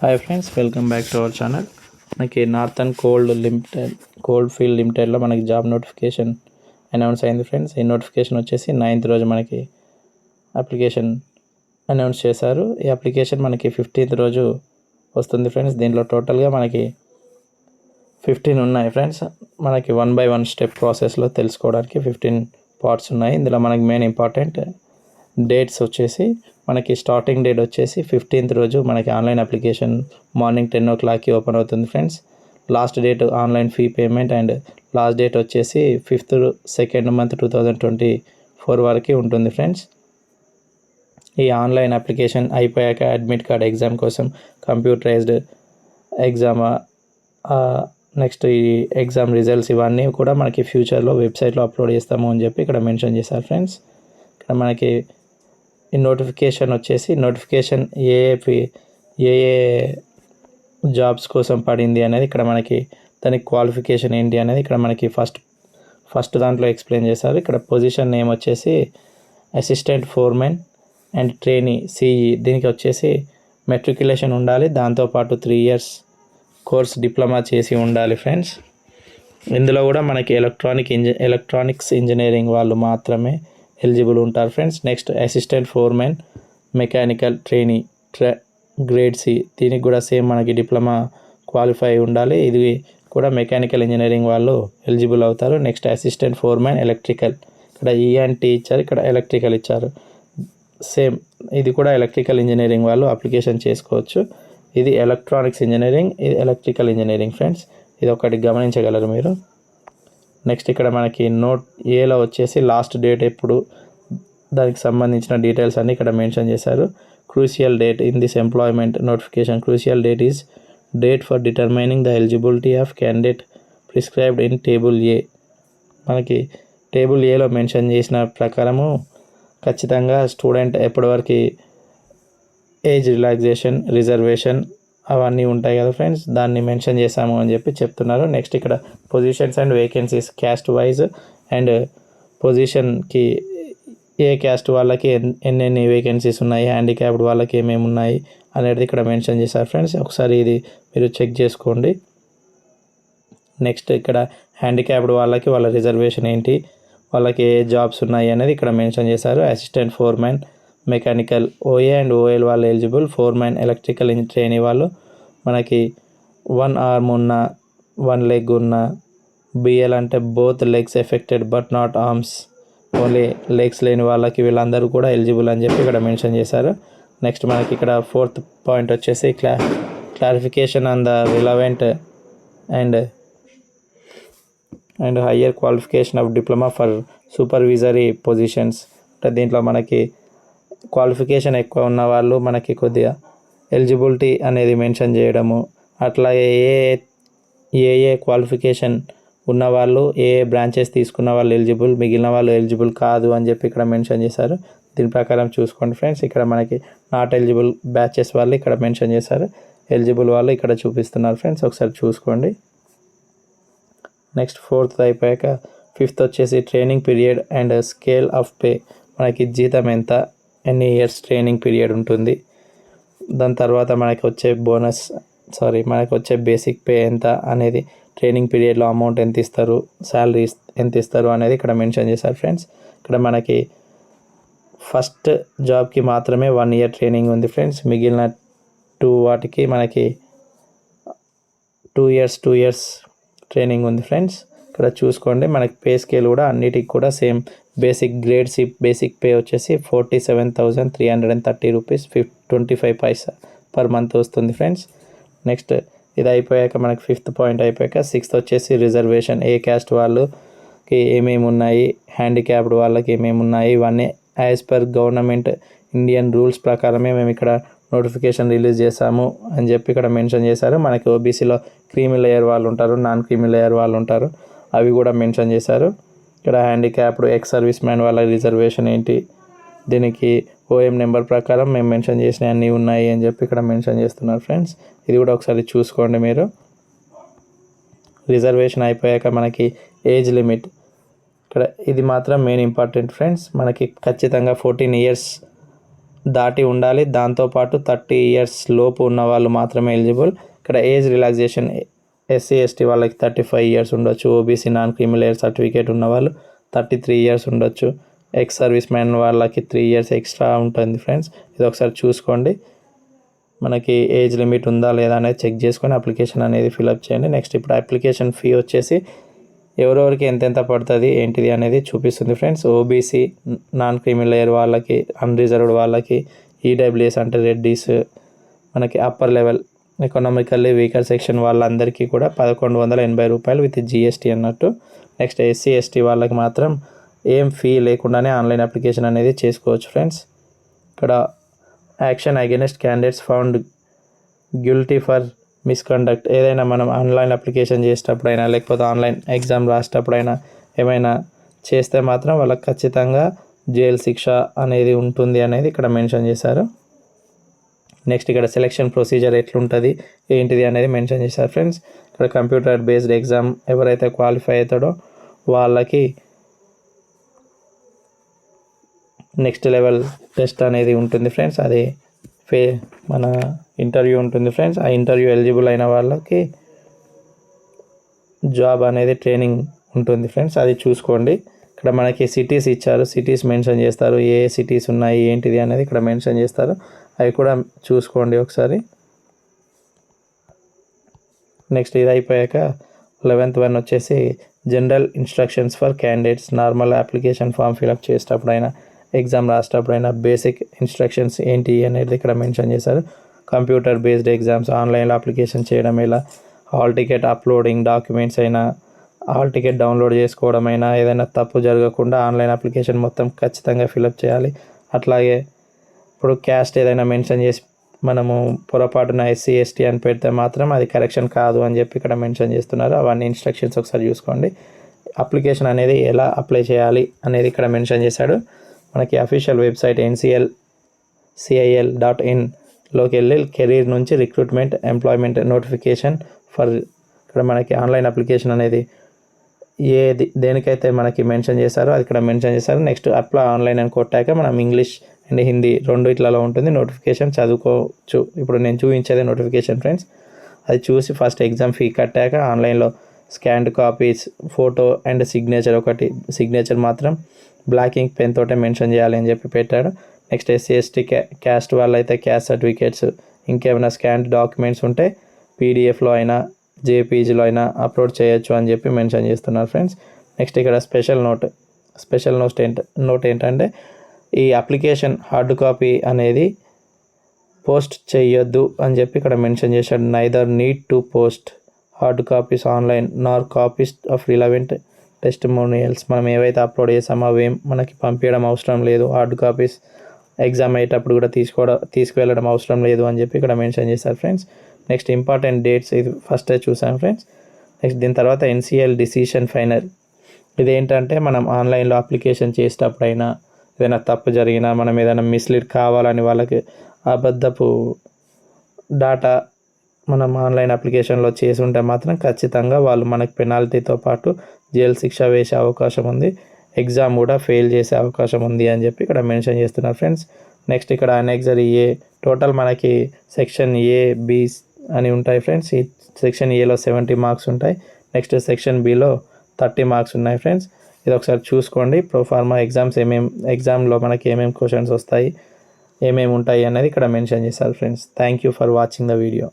Hi friends, welcome back to our channel. మనకి northern cold field లిమిటెడ్లో మనకి job notification announce అయింది friends. ఈ notification వచ్చేసి 9th రోజు మనకి అప్లికేషన్ అనౌన్స్ చేశారు. ఈ అప్లికేషన్ మనకి 15th రోజు వస్తుంది ఫ్రెండ్స్. దీంట్లో టోటల్గా మనకి 15 ఉన్నాయి ఫ్రెండ్స్. మనకి 1 by 1 స్టెప్ ప్రాసెస్లో తెలుసుకోవడానికి 15 పార్ట్స్ ఉన్నాయి. ఇందులో మనకి మెయిన్ ఇంపార్టెంట్ డేట్స్ వచ్చేసి మనకి స్టార్టింగ్ డేట్ వచ్చేసి 15th రోజు మనకి ఆన్లైన్ అప్లికేషన్ మార్నింగ్ 10 o'clockకి ఓపెన్ అవుతుంది friends. Last date online fee payment and last date వచ్చేసి 5th second month 2024 వరకు ఉంటుంది ఫ్రెండ్స్. ఈ ఆన్లైన్ అప్లికేషన్ అయిపోయాక అడ్మిట్ కార్డ్ ఎగ్జామ్ కోసం కంప్యూటరైజ్డ్ ఎగ్జామ్, నెక్స్ట్ ఈ ఎగ్జామ్ రిజల్ట్స్ ఇవన్నీ కూడా మనకి ఫ్యూచర్లో వెబ్సైట్లో అప్లోడ్ చేస్తాము అని చెప్పి ఇక్కడ మెన్షన్ చేశారు ఫ్రెండ్స్. ఇక్కడ మనకి ఈ నోటిఫికేషన్ వచ్చేసి ఏ జాబ్స్ కోసం పడింది అనేది ఇక్కడ మనకి దానికి క్వాలిఫికేషన్ ఏంటి అనేది ఇక్కడ మనకి ఫస్ట్ దాంట్లో ఎక్స్ప్లెయిన్ చేశారు. ఇక్కడ పొజిషన్ నేమ్ వచ్చేసి assistant foremen and trainee CE. దీనికి వచ్చేసి మెట్రికులేషన్ ఉండాలి, దాంతోపాటు 3 years కోర్స్ డిప్లొమా చేసి ఉండాలి ఫ్రెండ్స్. ఇందులో కూడా మనకి ఎలక్ట్రానిక్స్ ఇంజనీరింగ్ వాళ్ళు మాత్రమే ఎలిజిబుల్ ఉంటారు friends. Next assistant foreman mechanical trainee grade C. దీనికి కూడా సేమ్ మనకి డిప్లొమా క్వాలిఫై ఉండాలి. ఇది కూడా మెకానికల్ ఇంజనీరింగ్ వాళ్ళు ఎలిజిబుల్ అవుతారు. నెక్స్ట్ అసిస్టెంట్ ఫోర్మెన్ ఎలక్ట్రికల్, ఇక్కడ ఈఎన్టీ ఇచ్చారు, ఇక్కడ ఎలక్ట్రికల్ ఇచ్చారు. సేమ్ ఇది కూడా ఎలక్ట్రికల్ ఇంజనీరింగ్ వాళ్ళు అప్లికేషన్ చేసుకోవచ్చు. ఇది ఎలక్ట్రానిక్స్ ఇంజనీరింగ్, ఇది ఎలక్ట్రికల్ ఇంజనీరింగ్ ఫ్రెండ్స్. ఇది ఒకటి గమనించగలరు మీరు. నెక్స్ట్ ఇక్కడ మనకి నోట్ ఏలో వచ్చేసి లాస్ట్ డేట్ ఎప్పుడు, దానికి సంబంధించిన డీటెయిల్స్ అన్నీ ఇక్కడ మెన్షన్ చేశారు. Crucial date in this employment notification. Crucial date is date for determining the eligibility of candidate prescribed in table A. మనకి టేబుల్ ఏలో మెన్షన్ చేసిన ప్రకారము ఖచ్చితంగా స్టూడెంట్ ఎప్పటివరకు ఏజ్ రిలాక్సేషన్, రిజర్వేషన్ అవన్నీ ఉంటాయి కదా ఫ్రెండ్స్, దాన్ని మెన్షన్ చేశాము అని చెప్పి చెప్తున్నారు. నెక్స్ట్ ఇక్కడ positions and vacancies caste wise and పొజిషన్కి ఏ క్యాస్ట్ వాళ్ళకి ఎన్నెన్ని వేకెన్సీస్ ఉన్నాయి, హ్యాండిక్యాప్డ్ వాళ్ళకి ఏమేమి ఉన్నాయి అనేది ఇక్కడ మెన్షన్ చేశారు ఫ్రెండ్స్. ఒకసారి ఇది మీరు చెక్ చేసుకోండి. నెక్స్ట్ ఇక్కడ హ్యాండిక్యాప్డ్ వాళ్ళకి వాళ్ళ రిజర్వేషన్ ఏంటి, వాళ్ళకి ఏ జాబ్స్ ఉన్నాయి అనేది ఇక్కడ మెన్షన్ చేశారు. Assistant foreman mechanical OA and OL వాళ్ళు ఎలిజిబుల్. ఫోర్మెన్ ఎలక్ట్రికల్ ట్రైనీ వాళ్ళు మనకి 1 arm ఉన్న 1 leg ఉన్న, బిఎల్ అంటే both legs affected but not arms, only legs లేని వాళ్ళకి వీళ్ళందరూ కూడా ఎలిజిబుల్ అని చెప్పి ఇక్కడ మెన్షన్ చేశారు. నెక్స్ట్ మనకి ఇక్కడ 4th పాయింట్ వచ్చేసి clarification on the relevant and higher qualification of diploma for supervisory positions. అంటే దీంట్లో మనకి క్వాలిఫికేషన్ ఎక్కువ ఉన్న వాళ్ళు మనకి కొద్దిగా ఎలిజిబిలిటీ అనేది మెన్షన్ చేయడము, అట్లా ఏ క్వాలిఫికేషన్ ఉన్నవాళ్ళు ఏ బ్రాంచెస్ తీసుకున్న వాళ్ళు ఎలిజిబుల్, మిగిలిన వాళ్ళు ఎలిజిబుల్ కాదు అని చెప్పి ఇక్కడ మెన్షన్ చేశారు. దీని ప్రకారం చూసుకోండి ఫ్రెండ్స్. ఇక్కడ మనకి నాట్ ఎలిజిబుల్ బ్యాచెస్ వాళ్ళు ఇక్కడ మెన్షన్ చేశారు, ఎలిజిబుల్ వాళ్ళు ఇక్కడ చూపిస్తున్నారు ఫ్రెండ్స్, ఒకసారి చూసుకోండి. నెక్స్ట్ 4th అయిపోయాక 5th వచ్చేసి training period and scale of pay. మనకి జీతం ఎంత, ఎన్ని ఇయర్స్ ట్రైనింగ్ పీరియడ్ ఉంటుంది, దాని తర్వాత మనకి వచ్చే బేసిక్ పే ఎంత అనేది, ట్రైనింగ్ పీరియడ్లో అమౌంట్ ఎంత ఇస్తారు, శాలరీ ఎంత ఇస్తారు అనేది ఇక్కడ మెన్షన్ చేశారు ఫ్రెండ్స్. ఇక్కడ మనకి ఫస్ట్ జాబ్కి మాత్రమే 1 year ట్రైనింగ్ ఉంది ఫ్రెండ్స్. మిగిలిన 2 వాటికి మనకి 2 years ట్రైనింగ్ ఉంది ఫ్రెండ్స్. ఇక్కడ చూసుకోండి. మనకి పే స్కేల్ కూడా అన్నిటికి కూడా same. Basic grade C basic pay వచ్చేసి 47,330 rupees 25 paisa పర్ మంత్ వస్తుంది ఫ్రెండ్స్. నెక్స్ట్ ఇది అయిపోయాక మనకి 5th పాయింట్ అయిపోయాక 6th వచ్చేసి రిజర్వేషన్. ఏ క్యాస్ట్ వాళ్ళకి ఏమేమి ఉన్నాయి, హ్యాండిక్యాప్డ్ వాళ్ళకి ఏమేమి ఉన్నాయి, ఇవన్నీ as per government Indian rules ప్రకారమే మేము ఇక్కడ నోటిఫికేషన్ రిలీజ్ చేశాము అని చెప్పి ఇక్కడ మెన్షన్ చేశారు. మనకి ఓబీసీలో క్రీమీ లేయర్ వాళ్ళు ఉంటారు, నాన్ క్రీమీ లేయర్ వాళ్ళు ఉంటారు, అవి కూడా మెన్షన్ చేశారు. ఇక్కడ హ్యాండిక్యాప్డ్ ఎక్స్ సర్వీస్ మ్యాన్ వాళ్ళ రిజర్వేషన్ ఏంటి, దీనికి ఓఎం నెంబర్ ప్రకారం మేము మెన్షన్ చేసిన అన్నీ ఉన్నాయి అని చెప్పి ఇక్కడ మెన్షన్ చేస్తున్నారు ఫ్రెండ్స్. ఇది కూడా ఒకసారి చూసుకోండి మీరు. రిజర్వేషన్ అయిపోయాక మనకి ఏజ్ లిమిట్, ఇక్కడ ఇది మాత్రం మెయిన్ ఇంపార్టెంట్ ఫ్రెండ్స్. మనకి ఖచ్చితంగా 14 years దాటి ఉండాలి. దాంతోపాటు 30 ఇయర్స్ లోపు ఉన్న వాళ్ళు మాత్రమే ఎలిజిబుల్. ఇక్కడ ఏజ్ రిలాక్సేషన్ ఎస్సీ ఎస్టీ వాళ్ళకి 35 ఇయర్స్ ఉండొచ్చు. OBC non criminal layer certificate ఉన్న వాళ్ళు 33 ఇయర్స్ ఉండొచ్చు. ఎక్స్ సర్వీస్ మ్యాన్ వాళ్ళకి 3 ఇయర్స్ ఎక్స్ట్రా ఉంటుంది ఫ్రెండ్స్. ఇది ఒకసారి చూసుకోండి. మనకి ఏజ్ లిమిట్ ఉందా లేదా అనేది చెక్ చేసుకొని అప్లికేషన్ అనేది ఫిలప్ చేయండి. నెక్స్ట్ ఇప్పుడు అప్లికేషన్ ఫీ వచ్చేసి ఎవరెవరికి ఎంతెంత పడుతుంది ఏంటిది అనేది చూపిస్తుంది friends. OBC non criminal layer వాళ్ళకి, అన్రిజర్వ్డ్ వాళ్ళకి, ఈడబ్ల్యూఎస్ అంటే రెడ్డీస్, మనకి upper level economically weaker section వాళ్ళందరికీ కూడా 1180 రూపాయలు విత్ జిఎస్టీ అన్నట్టు. నెక్స్ట్ ఎస్సీ ఎస్టీ వాళ్ళకి మాత్రం ఏం ఫీ లేకుండానే ఆన్లైన్ అప్లికేషన్ అనేది చేసుకోవచ్చు ఫ్రెండ్స్. ఇక్కడ action against candidates found guilty for misconduct, ఏదైనా మనం ఆన్లైన్ అప్లికేషన్ చేసేటప్పుడైనా లేకపోతే ఆన్లైన్ ఎగ్జామ్ రాసేటప్పుడైనా ఏమైనా చేస్తే మాత్రం వాళ్ళకి ఖచ్చితంగా జైలు శిక్ష అనేది ఉంటుంది అనేది ఇక్కడ మెన్షన్ చేశారు. నెక్స్ట్ ఇక్కడ సెలెక్షన్ ప్రొసీజర్ ఎట్లుంటుంది ఏంటిది అనేది మెన్షన్ చేశారు ఫ్రెండ్స్. ఇక్కడ కంప్యూటర్ బేస్డ్ ఎగ్జామ్ ఎవరైతే క్వాలిఫై అవుతాడో వాళ్ళకి నెక్స్ట్ లెవెల్ టెస్ట్ అనేది ఉంటుంది ఫ్రెండ్స్. అది మన ఇంటర్వ్యూ ఉంటుంది ఫ్రెండ్స్. ఆ ఇంటర్వ్యూ ఎలిజిబుల్ అయిన వాళ్ళకి జాబ్ అనేది ట్రైనింగ్ ఉంటుంది ఫ్రెండ్స్. అది చూసుకోండి. ఇక్కడ మనకి సిటీస్ ఇచ్చారు, సిటీస్ మెన్షన్ చేస్తారు, ఏ సిటీస్ ఉన్నాయి ఏంటిది అనేది ఇక్కడ మెన్షన్ చేస్తారు. అవి కూడా చూసుకోండి ఒకసారి. నెక్స్ట్ ఇది అయిపోయాక 11th వన్ వచ్చేసి general instructions for candidates. Normal application form fill up చేసేటప్పుడైనా ఎగ్జామ్ రాసేటప్పుడైనా బేసిక్ ఇన్స్ట్రక్షన్స్ ఏంటి అనేది ఇక్కడ మెన్షన్ చేశారు. కంప్యూటర్ బేస్డ్ ఎగ్జామ్స్ ఆన్లైన్లో అప్లికేషన్ చేయడం ఎలా, హాల్ టికెట్ అప్లోడింగ్ డాక్యుమెంట్స్ అయినా, హాల్ టికెట్ డౌన్లోడ్ చేసుకోవడం అయినా, ఏదైనా తప్పు జరగకుండా ఆన్లైన్ అప్లికేషన్ మొత్తం ఖచ్చితంగా ఫిలప్ చేయాలి. అట్లాగే ఇప్పుడు క్యాస్ట్ ఏదైనా మెన్షన్ చేసి మనము పొరపాటున ఎస్సీ ఎస్టీ అని పెడితే మాత్రం అది కరెక్షన్ కాదు అని చెప్పి ఇక్కడ మెన్షన్ చేస్తున్నారు. అవన్నీ ఇన్స్ట్రక్షన్స్ ఒకసారి చూసుకోండి. అప్లికేషన్ అనేది ఎలా అప్లై చేయాలి అనేది ఇక్కడ మెన్షన్ చేశాడు. మనకి అఫీషియల్ వెబ్సైట్ ncil.in లోకి వెళ్ళి కెరీర్ నుంచి రిక్రూట్మెంట్ ఎంప్లాయ్మెంట్ నోటిఫికేషన్ ఫర్, ఇక్కడ మనకి ఆన్లైన్ అప్లికేషన్ అనేది దేనికైతే మనకి మెన్షన్ చేశారో అది ఇక్కడ మెన్షన్ చేశారు. నెక్స్ట్ అప్లై ఆన్లైన్ అని కొట్టాక మనం ఇంగ్లీష్ అండ్ హిందీ రెండు ఇట్లలో ఉంటుంది. నోటిఫికేషన్ చదువుకోవచ్చు. ఇప్పుడు నేను చూపించేది నోటిఫికేషన్ ఫ్రెండ్స్. అది చూసి ఫస్ట్ ఎగ్జామ్ ఫీ కట్టాక ఆన్లైన్లో scanned copies, photo and signature, ఒకటి సిగ్నేచర్ మాత్రం బ్లాక్ ఇంక్ పెన్ తోటే మెన్షన్ చేయాలి అని చెప్పి పెట్టాడు. నెక్స్ట్ ఎస్సీ ఎస్టీ క్యాస్ట్ వాళ్ళైతే క్యాస్ట్ సర్టిఫికేట్స్, ఇంకేమైనా స్కాన్డ్ డాక్యుమెంట్స్ ఉంటే పీడిఎఫ్లో అయినా జేపీజీలో అయినా అప్లోడ్ చేయొచ్చు అని చెప్పి మెన్షన్ చేస్తున్నారు ఫ్రెండ్స్. నెక్స్ట్ ఇక్కడ స్పెషల్ నోట్ ఏంటంటే ఈ అప్లికేషన్ హార్డ్ కాపీ అనేది పోస్ట్ చేయొద్దు అని చెప్పి ఇక్కడ మెన్షన్ చేశాడు. Neither need to post hard copies online Nar copies of relevant testimonials. మనం ఏవైతే అప్లోడ్ చేసామో అవేం మనకి పంపించడం అవసరం లేదు. హార్డ్ కాపీస్ ఎగ్జామ్ అయ్యేటప్పుడు కూడా తీసుకువెళ్ళడం అవసరం లేదు అని చెప్పి ఇక్కడ మెన్షన్ చేశారు ఫ్రెండ్స్. నెక్స్ట్ ఇంపార్టెంట్ డేట్స్ ఇది ఫస్ట్ చూసాం ఫ్రెండ్స్. నెక్స్ట్ దీని తర్వాత ఎన్సిఎల్ డిసిషన్ ఫైనల్. ఇదేంటంటే మనం ఆన్లైన్లో అప్లికేషన్ చేసేటప్పుడైనా ఏదైనా తప్పు జరిగినా, మనం ఏదైనా మిస్లీడ్ కావాలని వాళ్ళకి అబద్ధపు డాటా మనం ఆన్లైన్ అప్లికేషన్లో చేసి ఉంటే మాత్రం ఖచ్చితంగా వాళ్ళు మనకి పెనాల్టీతో పాటు జైలు శిక్ష వేసే అవకాశం ఉంది, ఎగ్జామ్ కూడా ఫెయిల్ చేసే అవకాశం ఉంది అని చెప్పి ఇక్కడ మెన్షన్ చేస్తున్నారు ఫ్రెండ్స్. నెక్స్ట్ ఇక్కడ అనెక్సర్ ఏ, టోటల్ మనకి సెక్షన్ ఏ బి అని ఉంటాయి ఫ్రెండ్స్. ఈ సెక్షన్ ఏలో 70 మార్క్స్ ఉంటాయి. నెక్స్ట్ సెక్షన్ బిలో 30 మార్క్స్ ఉన్నాయి ఫ్రెండ్స్. ఇది ఒకసారి చూసుకోండి. ప్రోఫార్మా ఎగ్జామ్లో మనకి ఏమేమి క్వశ్చన్స్ వస్తాయి, ఏమేమి ఉంటాయి అనేది ఇక్కడ మెన్షన్ చేశారు friends. Thank you for watching the video.